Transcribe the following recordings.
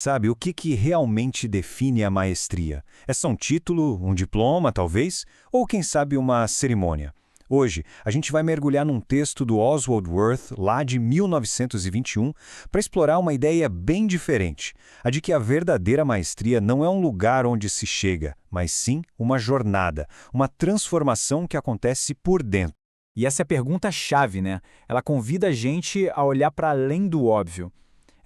Sabe, o que realmente define a maestria? É só um título, um diploma, talvez? Ou, quem sabe, uma cerimônia? Hoje, a gente vai mergulhar num texto do Oswald Wirth, lá de 1921, para explorar uma ideia bem diferente, a de que a verdadeira maestria não é um lugar onde se chega, mas sim uma jornada, uma transformação que acontece por dentro. E essa é a pergunta-chave, né? Ela convida a gente a olhar para além do óbvio.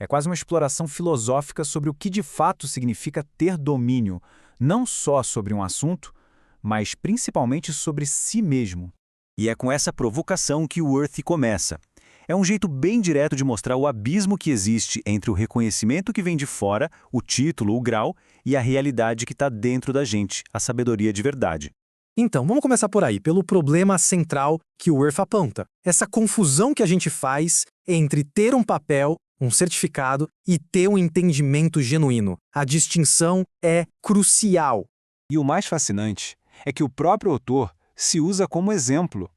É quase uma exploração filosófica sobre o que de fato significa ter domínio, não só sobre um assunto, mas principalmente sobre si mesmo. E é com essa provocação que o Worth começa. É um jeito bem direto de mostrar o abismo que existe entre o reconhecimento que vem de fora, o título, o grau, e a realidade que está dentro da gente, a sabedoria de verdade. Então, vamos começar por aí, pelo problema central que o Worth aponta. Essa confusão que a gente faz entre ter um papel, um certificado, e ter um entendimento genuíno. A distinção é crucial. E o mais fascinante é que o próprio autor se usa como exemplo.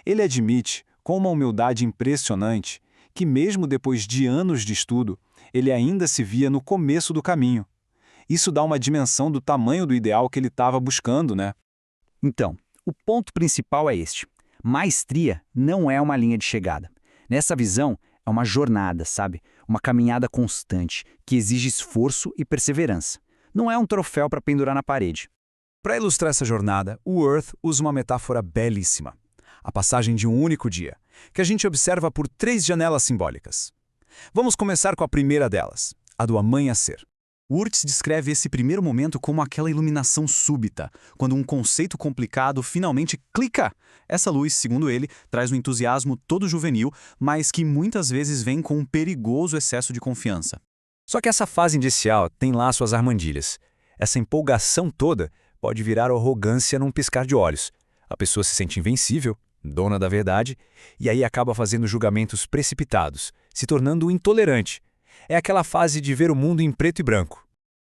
Ele admite, com uma humildade impressionante, que mesmo depois de anos de estudo, ele ainda se via no começo do caminho. Isso dá uma dimensão do tamanho do ideal que ele estava buscando, né? Então, o ponto principal é este. Maestria não é uma linha de chegada. Nessa visão, é uma jornada, sabe? Uma caminhada constante, que exige esforço e perseverança. Não é um troféu para pendurar na parede. Para ilustrar essa jornada, o Worth usa uma metáfora belíssima. A passagem de um único dia, que a gente observa por 3 janelas simbólicas. Vamos começar com a primeira delas, a do amanhecer. Wirth descreve esse primeiro momento como aquela iluminação súbita, quando um conceito complicado finalmente clica. Essa luz, segundo ele, traz um entusiasmo todo juvenil, mas que muitas vezes vem com um perigoso excesso de confiança. Só que essa fase inicial tem lá suas armadilhas. Essa empolgação toda pode virar arrogância num piscar de olhos. A pessoa se sente invencível, dona da verdade, e aí acaba fazendo julgamentos precipitados, se tornando intolerante. É aquela fase de ver o mundo em preto e branco.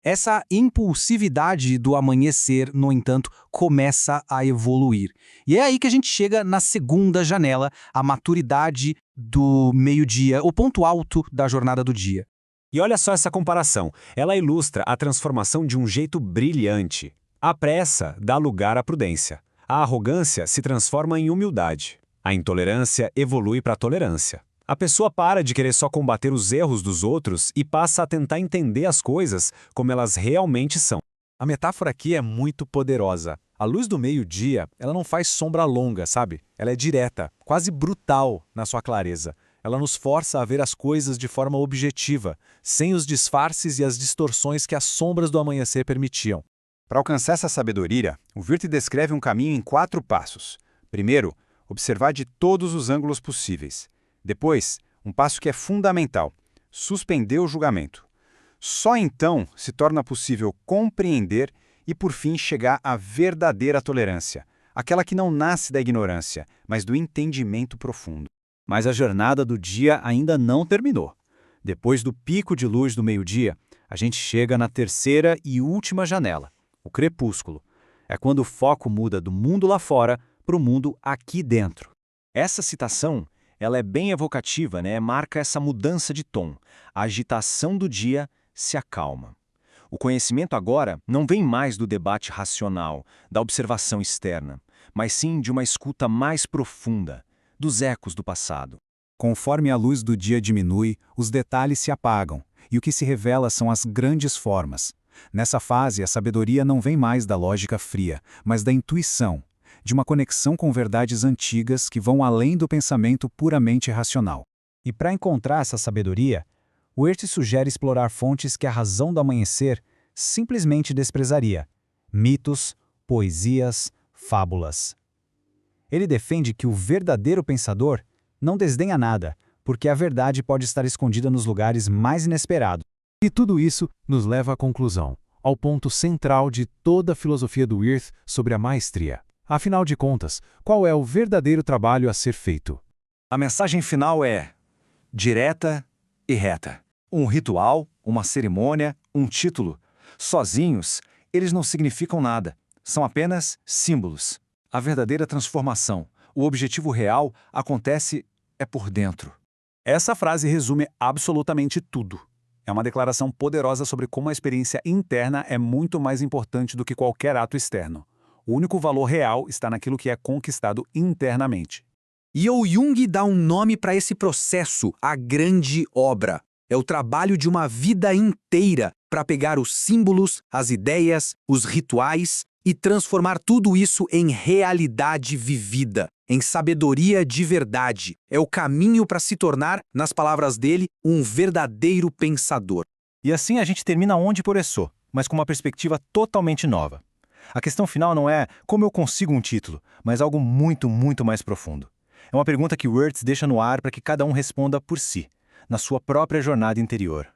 Essa impulsividade do amanhecer, no entanto, começa a evoluir. E é aí que a gente chega na segunda janela, a maturidade do meio-dia, o ponto alto da jornada do dia. E olha só essa comparação. Ela ilustra a transformação de um jeito brilhante. A pressa dá lugar à prudência. A arrogância se transforma em humildade. A intolerância evolui para a tolerância. A pessoa para de querer só combater os erros dos outros e passa a tentar entender as coisas como elas realmente são. A metáfora aqui é muito poderosa. A luz do meio-dia, ela não faz sombra longa, sabe? Ela é direta, quase brutal na sua clareza. Ela nos força a ver as coisas de forma objetiva, sem os disfarces e as distorções que as sombras do amanhecer permitiam. Para alcançar essa sabedoria, o Wirth descreve um caminho em 4 passos. Primeiro, observar de todos os ângulos possíveis. Depois, um passo que é fundamental, suspender o julgamento. Só então se torna possível compreender e, por fim, chegar à verdadeira tolerância, aquela que não nasce da ignorância, mas do entendimento profundo. Mas a jornada do dia ainda não terminou. Depois do pico de luz do meio-dia, a gente chega na terceira e última janela, o crepúsculo. É quando o foco muda do mundo lá fora para o mundo aqui dentro. Essa citação, ela é bem evocativa, né? Marca essa mudança de tom. A agitação do dia se acalma. O conhecimento agora não vem mais do debate racional, da observação externa, mas sim de uma escuta mais profunda, dos ecos do passado. Conforme a luz do dia diminui, os detalhes se apagam, e o que se revela são as grandes formas. Nessa fase, a sabedoria não vem mais da lógica fria, mas da intuição, de uma conexão com verdades antigas que vão além do pensamento puramente racional. E para encontrar essa sabedoria, Wirth sugere explorar fontes que a razão do amanhecer simplesmente desprezaria: mitos, poesias, fábulas. Ele defende que o verdadeiro pensador não desdenha nada, porque a verdade pode estar escondida nos lugares mais inesperados. E tudo isso nos leva à conclusão, ao ponto central de toda a filosofia do Wirth sobre a maestria. Afinal de contas, qual é o verdadeiro trabalho a ser feito? A mensagem final é direta e reta. Um ritual, uma cerimônia, um título. Sozinhos, eles não significam nada. São apenas símbolos. A verdadeira transformação, o objetivo real, acontece por dentro. Essa frase resume absolutamente tudo. É uma declaração poderosa sobre como a experiência interna é muito mais importante do que qualquer ato externo. O único valor real está naquilo que é conquistado internamente. E o Jung dá um nome para esse processo, a grande obra. É o trabalho de uma vida inteira para pegar os símbolos, as ideias, os rituais e transformar tudo isso em realidade vivida, em sabedoria de verdade. É o caminho para se tornar, nas palavras dele, um verdadeiro pensador. E assim a gente termina Onde por Essô, mas com uma perspectiva totalmente nova. A questão final não é como eu consigo um título, mas algo muito, muito mais profundo. É uma pergunta que Wurtz deixa no ar para que cada um responda por si, na sua própria jornada interior.